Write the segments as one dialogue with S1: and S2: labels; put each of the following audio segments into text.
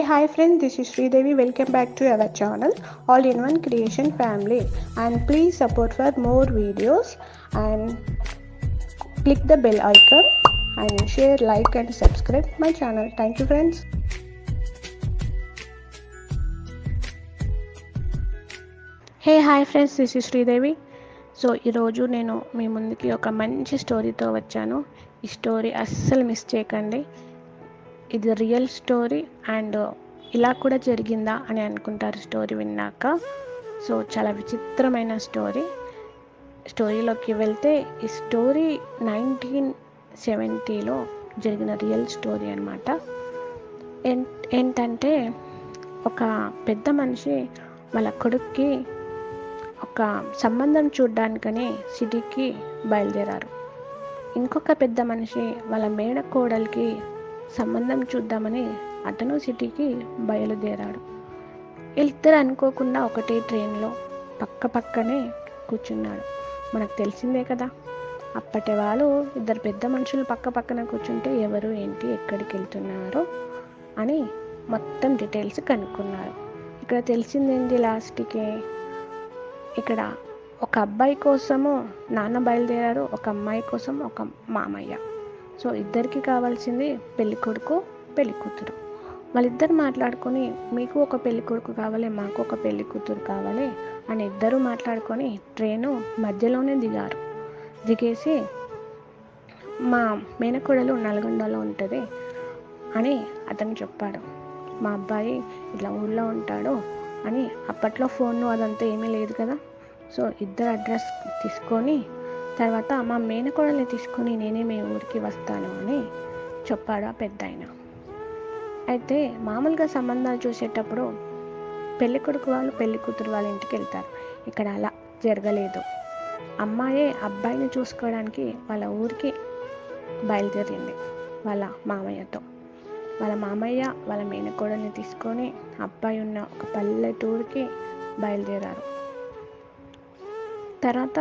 S1: Hi friends, this is Sridevi. Welcome back to our channel, All in One Creation Family. And please support for more videos and click the bell icon and share, like, and subscribe my channel. Thank you, friends. Hi friends, this is Sridevi. So ఈరోజు నేను మీ ముందుకి ఒక మంచి స్టోరీతో వచ్చాను. ఈ story అస్సలు miss చేయకండి. ఇది రియల్ స్టోరీ అండ్ ఇలా కూడా జరిగిందా అని అనుకుంటారు స్టోరీ విన్నాక. సో చాలా విచిత్రమైన స్టోరీలోకి వెళ్తే ఈ స్టోరీ 1970లో జరిగిన రియల్ స్టోరీ అనమాట. ఏంటంటే ఒక పెద్ద మనిషి వాళ్ళ కొడుక్కి ఒక సంబంధం చూడ్డానికని సిటీకి బయలుదేరారు. ఇంకొక పెద్ద మనిషి వాళ్ళ మేనకోడలికి సంబంధం చూద్దామని అతను సిటీకి బయలుదేరాడు. ఇద్దరు అనుకోకుండా ఒకటే ట్రైన్లో పక్కనే కూర్చున్నాడు. మనకు తెలిసిందే కదా, అప్పటి వాళ్ళు ఇద్దరు పెద్ద మనుషులు పక్కన కూర్చుంటే ఎవరు ఏంటి ఎక్కడికి వెళ్తున్నారో అని మొత్తం డీటెయిల్స్ కనుక్కున్నారు. ఇక్కడ తెలిసిందేంటి, లాస్ట్కి ఇక్కడ ఒక అబ్బాయి కోసము నాన్న బయలుదేరారు, ఒక అమ్మాయి కోసం ఒక మామయ్య. సో ఇద్దరికి కావాల్సింది పెళ్లి కొడుకు పెళ్లి కూతురు. వాళ్ళిద్దరు మాట్లాడుకొని మీకు ఒక పెళ్లి కొడుకు కావాలి, మాకు ఒక పెళ్లి కూతురు కావాలి అని ఇద్దరు మాట్లాడుకొని ట్రైను మధ్యలోనే దిగేసి మా మేనకోడలు నల్గొండలో ఉంటుంది అని అతను చెప్పాడు. మా అబ్బాయి ఇట్లా ఊళ్ళో ఉంటాడు అని. అప్పట్లో ఫోన్లు అదంతా ఏమీ లేదు కదా. సో ఇద్దరు అడ్రస్ తీసుకొని తర్వాత మా మేనకోడల్ని తీసుకొని నేనే మీ ఊరికి వస్తాను అని చెప్పాడు ఆ పెద్ద ఆయన. అయితే మామూలుగా సంబంధాలు చూసేటప్పుడు పెళ్లి కొడుకు వాళ్ళు పెళ్లి కూతురు వాళ్ళ ఇంటికి వెళ్తారు. ఇక్కడ అలా జరగలేదు. అమ్మాయే అబ్బాయిని చూసుకోవడానికి వాళ్ళ ఊరికి బయలుదేరింది వాళ్ళ మామయ్యతో. వాళ్ళ మామయ్య వాళ్ళ మేనకోడల్ని తీసుకొని అబ్బాయి ఉన్న ఒక పల్లెటూరికి బయలుదేరారు. తర్వాత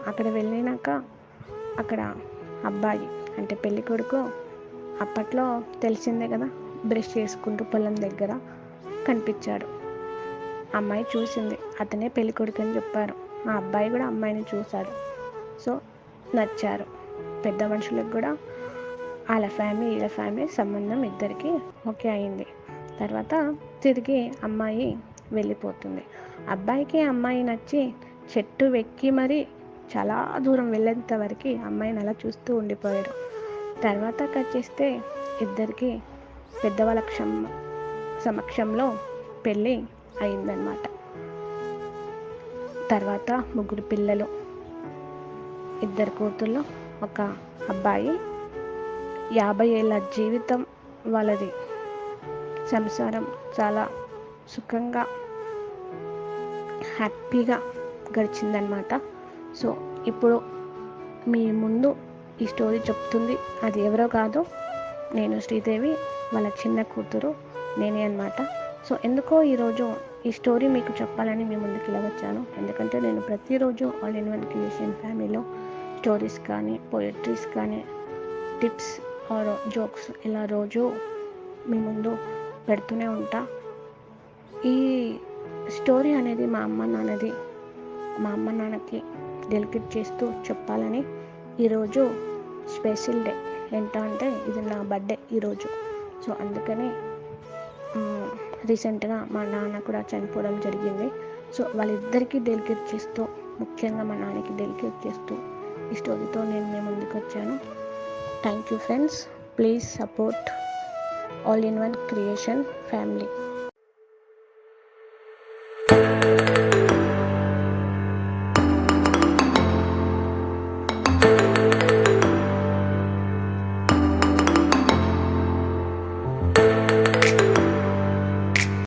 S1: అక్కడ వెళ్ళినాక అక్కడ అబ్బాయి అంటే పెళ్లి కొడుకు అప్పట్లో తెలిసిందే కదా, బ్రష్ చేసుకుంటూ పొలం దగ్గర కనిపించాడు. అమ్మాయి చూసింది, అతనే పెళ్లి కొడుకు అని చెప్పారు. ఆ అబ్బాయి కూడా అమ్మాయిని చూశాడు. సో నచ్చారు. పెద్ద మనుషులకు కూడా వాళ్ళ ఫ్యామిలీ సంబంధం ఇద్దరికి ఓకే అయింది. తర్వాత తిరిగి అమ్మాయి వెళ్ళిపోతుంది. అబ్బాయికి అమ్మాయి నచ్చి చెట్టు ఎక్కి మరి చాలా దూరం వెళ్ళేంత వరకు అమ్మాయిని అలా చూస్తూ ఉండిపోయాడు. తర్వాత కట్ చేస్తే ఇద్దరికి పెద్దవాళ్ళ సమక్షంలో పెళ్ళి అయిందనమాట. తర్వాత 3 పిల్లలు, 2 కూతుళ్ళు, ఒక అబ్బాయి. 50 ఏళ్ళ జీవితం వాళ్ళది. సంసారం చాలా సుఖంగా హ్యాపీగా గడిచిందనమాట. సో ఇప్పుడు మీ ముందు ఈ స్టోరీ చెప్తుంది అది ఎవరో కాదు, నేను శ్రీదేవి వాళ్ళ చిన్న కూతురు నేనే అనమాట. సో ఎందుకో ఈరోజు ఈ స్టోరీ మీకు చెప్పాలని మీ ముందుకు ఇలా వచ్చాను. ఎందుకంటే నేను ప్రతిరోజు ఆల్ ఇన్ వన్ క్రియేషన్ ఫ్యామిలీలో స్టోరీస్ కానీ పోయట్రీస్ కానీ టిప్స్ ఆర్ జోక్స్ ఇలా రోజు మీ ముందు పెడుతూనే ఉంటా. ఈ స్టోరీ అనేది మా అమ్మ నాన్నకి డెలికేట్ చేస్తూ చెప్పాలని ఈరోజు స్పెషల్ డే. ఏంటంటే ఇది నా బర్త్డే ఈరోజు. సో అందుకని రీసెంట్గా మా నాన్న కూడా చనిపోవడం జరిగింది. సో వాళ్ళిద్దరికీ డెలికేట్ చేస్తూ, ముఖ్యంగా మా నాన్నకి డెలికేట్ చేస్తూ ఈ స్టోరీతో నేను మీ ముందుకు వచ్చాను. Thank you friends. Please support All in One Creation Family.